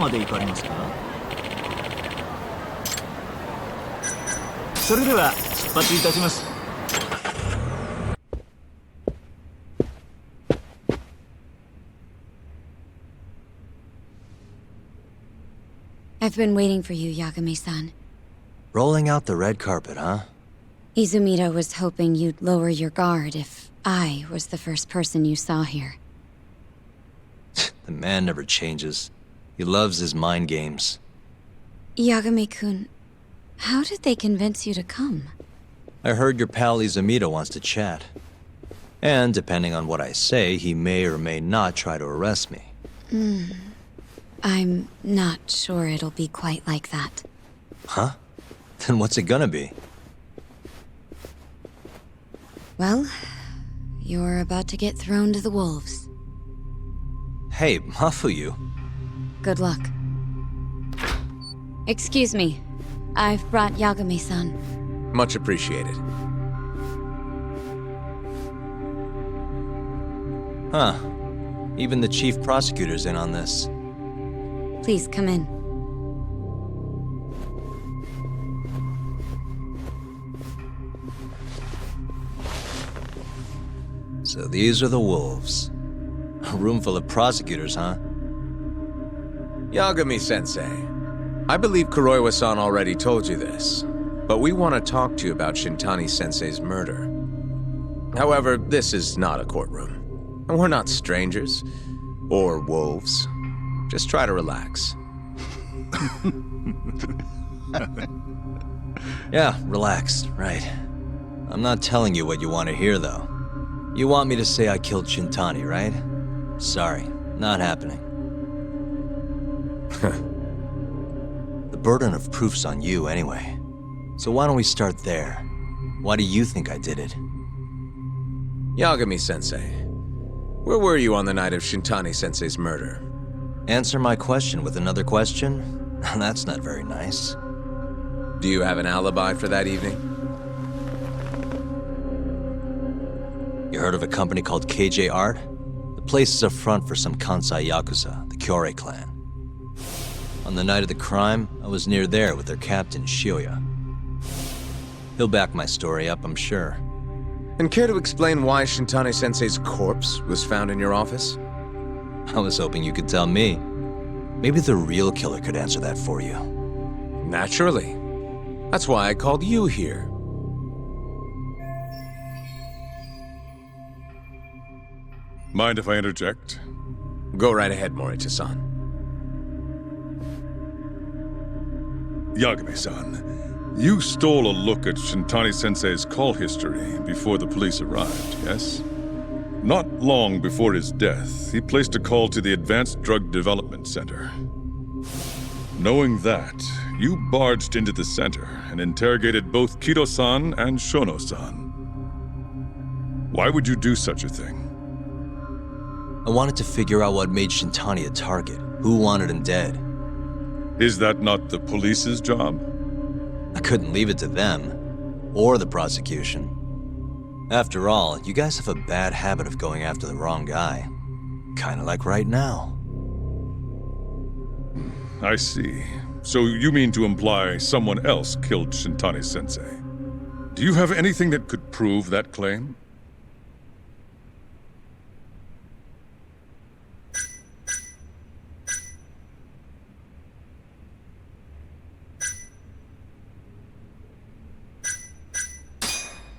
まで行かれますか？それでは出発いたします。I've been waiting for you, Yagami-san. Rolling out the red carpet, huh? Izumida was hoping you'd lower your guard if I was the first person you saw here. The man never changes. He loves his mind games. Yagami-kun, how did they convince you to come? I heard your pal Izumida wants to chat. And depending on what I say, he may or may not try to arrest me. I'm not sure it'll be quite like that. Huh? Then what's it gonna be? Well, you're about to get thrown to the wolves. Hey, Mafuyu. Good luck. Excuse me. I've brought Yagami-san. Much appreciated. Huh. Even the chief prosecutor's in on this. Please come in. So these are the wolves. A room full of prosecutors, huh? Yagami-sensei, I believe Kuroiwa-san already told you this, but we want to talk to you about Shintani-sensei's murder. However, this is not a courtroom, and we're not strangers, or wolves. Just try to relax. Yeah, relaxed, right. I'm not telling you what you want to hear, though. You want me to say I killed Shintani, right? Sorry, not happening. The burden of proof's on you, anyway. So why don't we start there? Why do you think I did it? Yagami-sensei, where were you on the night of Shintani-sensei's murder? Answer my question with another question? That's not very nice. Do you have an alibi for that evening? You heard of a company called KJ Art? The place is a front for some Kansai Yakuza, the Kyorei clan. On the night of the crime, I was near there with their captain, Shioya. He'll back my story up, I'm sure. And care to explain why Shintani-sensei's corpse was found in your office? I was hoping you could tell me. Maybe the real killer could answer that for you. Naturally. That's why I called you here. Mind if I interject? Go right ahead, Morita-san. Yagami-san, you stole a look at Shintani-sensei's call history before the police arrived, yes? Not long before his death, he placed a call to the Advanced Drug Development Center. Knowing that, you barged into the center and interrogated both Kido-san and Shono-san. Why would you do such a thing? I wanted to figure out what made Shintani a target, who wanted him dead. Is that not the police's job? I couldn't leave it to them, or the prosecution. After all, you guys have a bad habit of going after the wrong guy. Kinda like right now. I see. So you mean to imply someone else killed Shintani-sensei? Do you have anything that could prove that claim?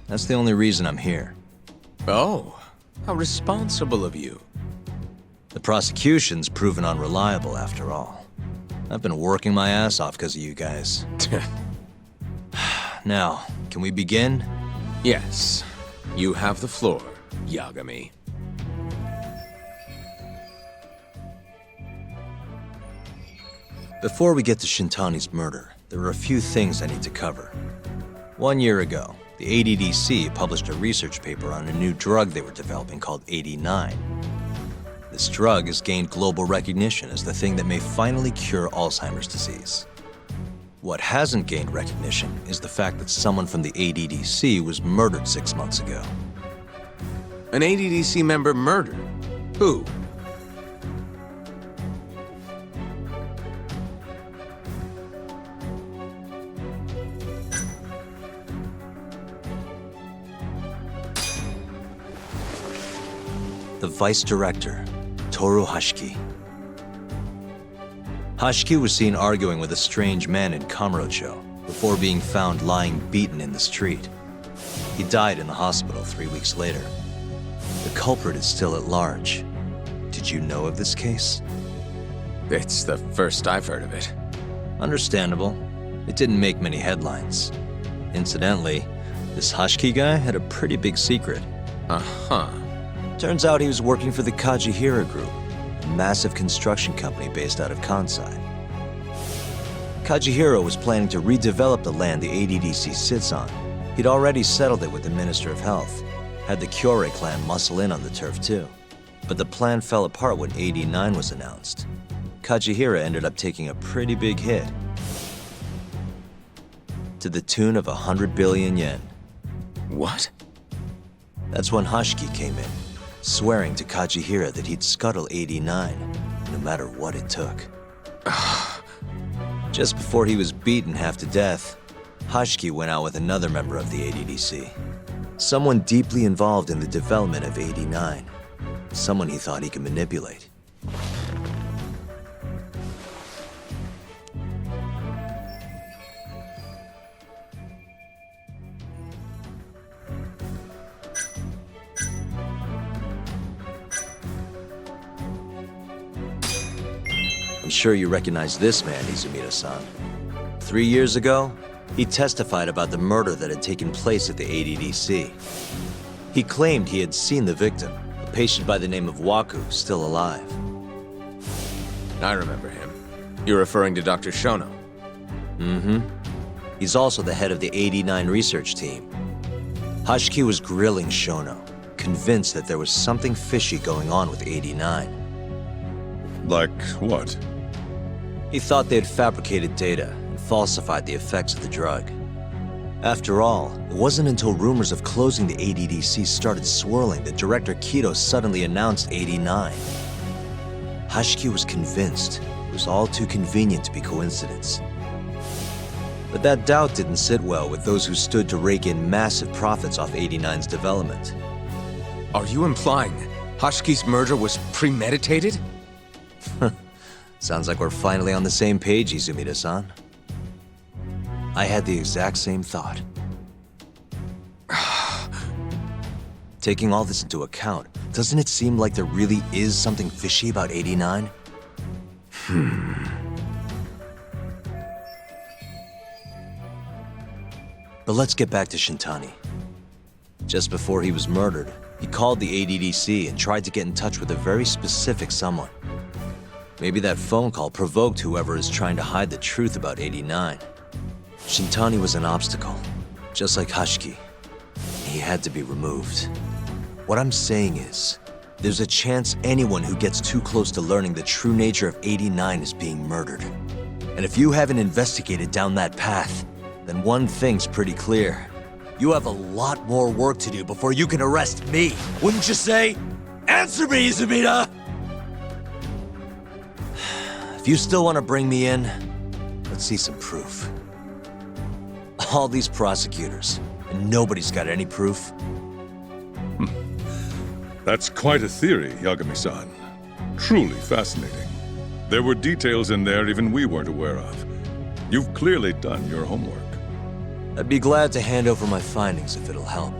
That's the only reason I'm here. Oh, how responsible of you. The prosecution's proven unreliable, after all. I've been working my ass off because of you guys. Now, can we begin? Yes, you have the floor, Yagami. Before we get to Shintani's murder, there are a few things I need to cover. 1 year ago, the ADDC published a research paper on a new drug they were developing called 89. This drug has gained global recognition as the thing that may finally cure Alzheimer's disease. What hasn't gained recognition is the fact that someone from the ADDC was murdered 6 months ago. An ADDC member murdered? Who? the vice director, Toru Hashiki. Hashiki was seen arguing with a strange man in Kamurocho before being found lying beaten in the street. He died in the hospital 3 weeks later. The culprit is still at large. Did you know of this case? It's the first I've heard of it. Understandable. It didn't make many headlines. Incidentally, this Hashiki guy had a pretty big secret. Uh-huh. Turns out he was working for the Kajihira Group, a massive construction company based out of Kansai. Kajihira was planning to redevelop the land the ADDC sits on. He'd already settled it with the Minister of Health, had the Kyorei clan muscle in on the turf too. But the plan fell apart when 89 was announced. Kajihira ended up taking a pretty big hit, to the tune of 100 billion yen. What? That's when Hashiki came in, swearing to Kajihira that he'd scuttle 89, no matter what it took. Just before he was beaten half to death, Hashiki went out with another member of the ADDC. Someone deeply involved in the development of 89. Someone he thought he could manipulate. I'm sure you recognize this man, Izumida-san. 3 years ago, he testified about the murder that had taken place at the ADDC. He claimed he had seen the victim, a patient by the name of Waku, still alive. I remember him. You're referring to Dr. Shono? Mm-hmm. He's also the head of the 89 research team. Hashiki was grilling Shono, convinced that there was something fishy going on with 89. Like what? He thought they had fabricated data and falsified the effects of the drug. After all, it wasn't until rumors of closing the ADDC started swirling that Director Kido suddenly announced 89. Hashiki was convinced it was all too convenient to be coincidence. But that doubt didn't sit well with those who stood to rake in massive profits off 89's development. Are you implying Hashiki's murder was premeditated? Sounds like we're finally on the same page, Izumida-san. I had the exact same thought. Taking all this into account, doesn't it seem like there really is something fishy about 89? But let's get back to Shintani. Just before he was murdered, he called the ADDC and tried to get in touch with a very specific someone. Maybe that phone call provoked whoever is trying to hide the truth about 89. Shintani was an obstacle, just like Hashiki. He had to be removed. What I'm saying is, there's a chance anyone who gets too close to learning the true nature of 89 is being murdered. And if you haven't investigated down that path, then one thing's pretty clear. You have a lot more work to do before you can arrest me, wouldn't you say? Answer me, Izumida! If you still want to bring me in, let's see some proof. All these prosecutors, and nobody's got any proof. That's quite a theory, Yagami-san. Truly fascinating. There were details in there even we weren't aware of. You've clearly done your homework. I'd be glad to hand over my findings if it'll help.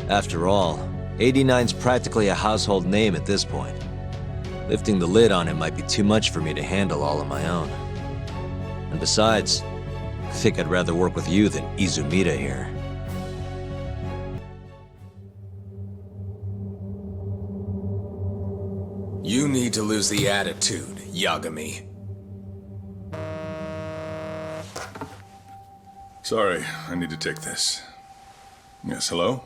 After all, 89's practically a household name at this point. Lifting the lid on him might be too much for me to handle all on my own. And besides, I think I'd rather work with you than Izumida here. You need to lose the attitude, Yagami. Sorry, I need to take this. Yes, hello?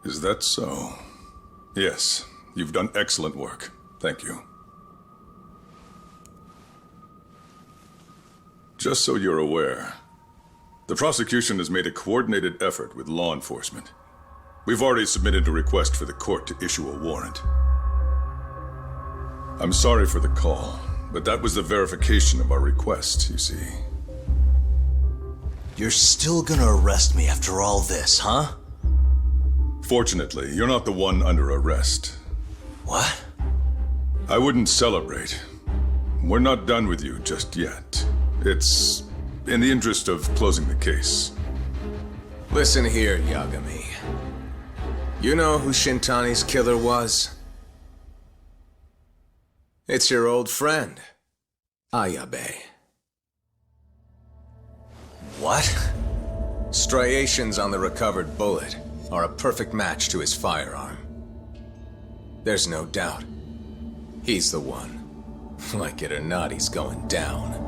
Is that so? Yes, you've done excellent work. Thank you. Just so you're aware, the prosecution has made a coordinated effort with law enforcement. We've already submitted a request for the court to issue a warrant. I'm sorry for the call, but that was the verification of our request, you see. You're still gonna arrest me after all this, huh? Fortunately, you're not the one under arrest. What? I wouldn't celebrate. We're not done with you just yet. It's in the interest of closing the case. Listen here, Yagami. You know who Shintani's killer was? It's your old friend, Ayabe. What? Striations on the recovered bullet are a perfect match to his firearm. There's no doubt. He's the one. Like it or not, he's going down.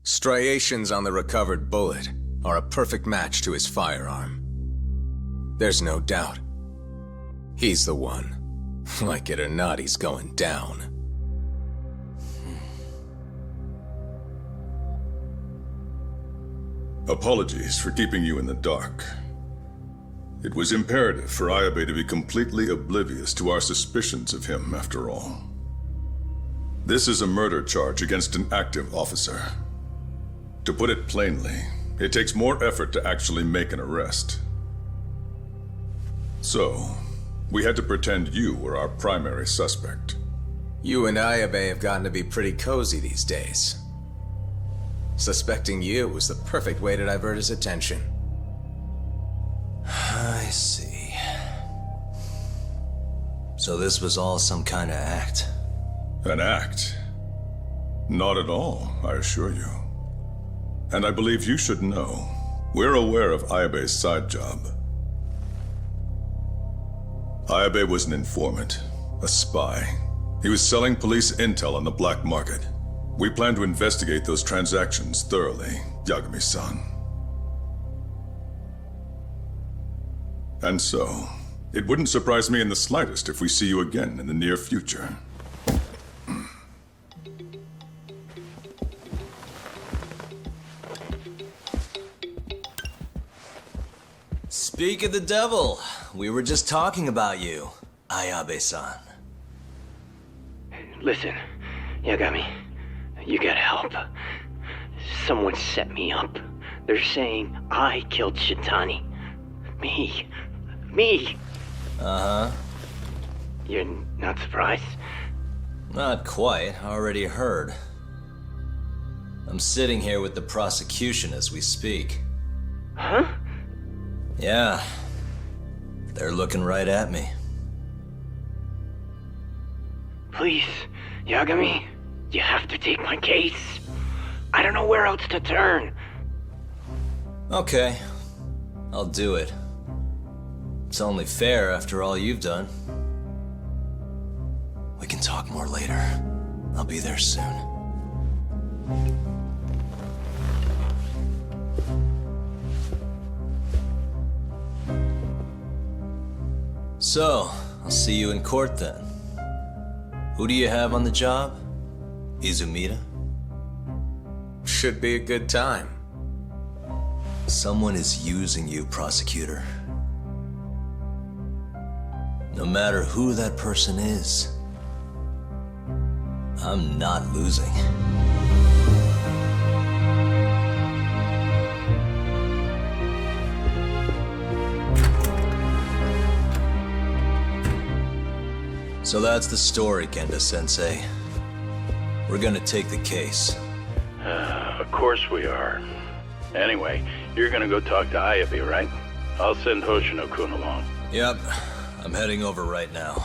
Striations on the recovered bullet are a perfect match to his firearm. There's no doubt. He's the one. Like it or not, he's going down. Apologies for keeping you in the dark. It was imperative for Ayabe to be completely oblivious to our suspicions of him, after all. This is a murder charge against an active officer. To put it plainly, it takes more effort to actually make an arrest. So, we had to pretend you were our primary suspect. You and Ayabe have gotten to be pretty cozy these days. Suspecting you was the perfect way to divert his attention. I see. So this was all some kind of act? An act? Not at all, I assure you. And I believe you should know, we're aware of Ayabe's side job. Ayabe was an informant, a spy. He was selling police intel on the black market. We plan to investigate those transactions thoroughly, Yagami-san. And so, it wouldn't surprise me in the slightest if we see you again in the near future. Speak of the devil, we were just talking about you, Ayabe-san. Listen, Yagami, you gotta help. Someone set me up. They're saying I killed Shintani. Me. Uh-huh. You're not surprised? Not quite, already heard. I'm sitting here with the prosecution as we speak. Huh? Yeah. They're looking right at me. Please, Yagami, you have to take my case. I don't know where else to turn. Okay. I'll do it. It's only fair after all you've done. We can talk more later. I'll be there soon. So, I'll see you in court then. Who do you have on the job? Izumida? Should be a good time. Someone is using you, prosecutor. No matter who that person is, I'm not losing. So that's the story, Kenda-sensei. We're gonna take the case. Of course we are. Anyway, you're gonna go talk to Ayabe, right? I'll send Hoshino-kun along. Yep, I'm heading over right now.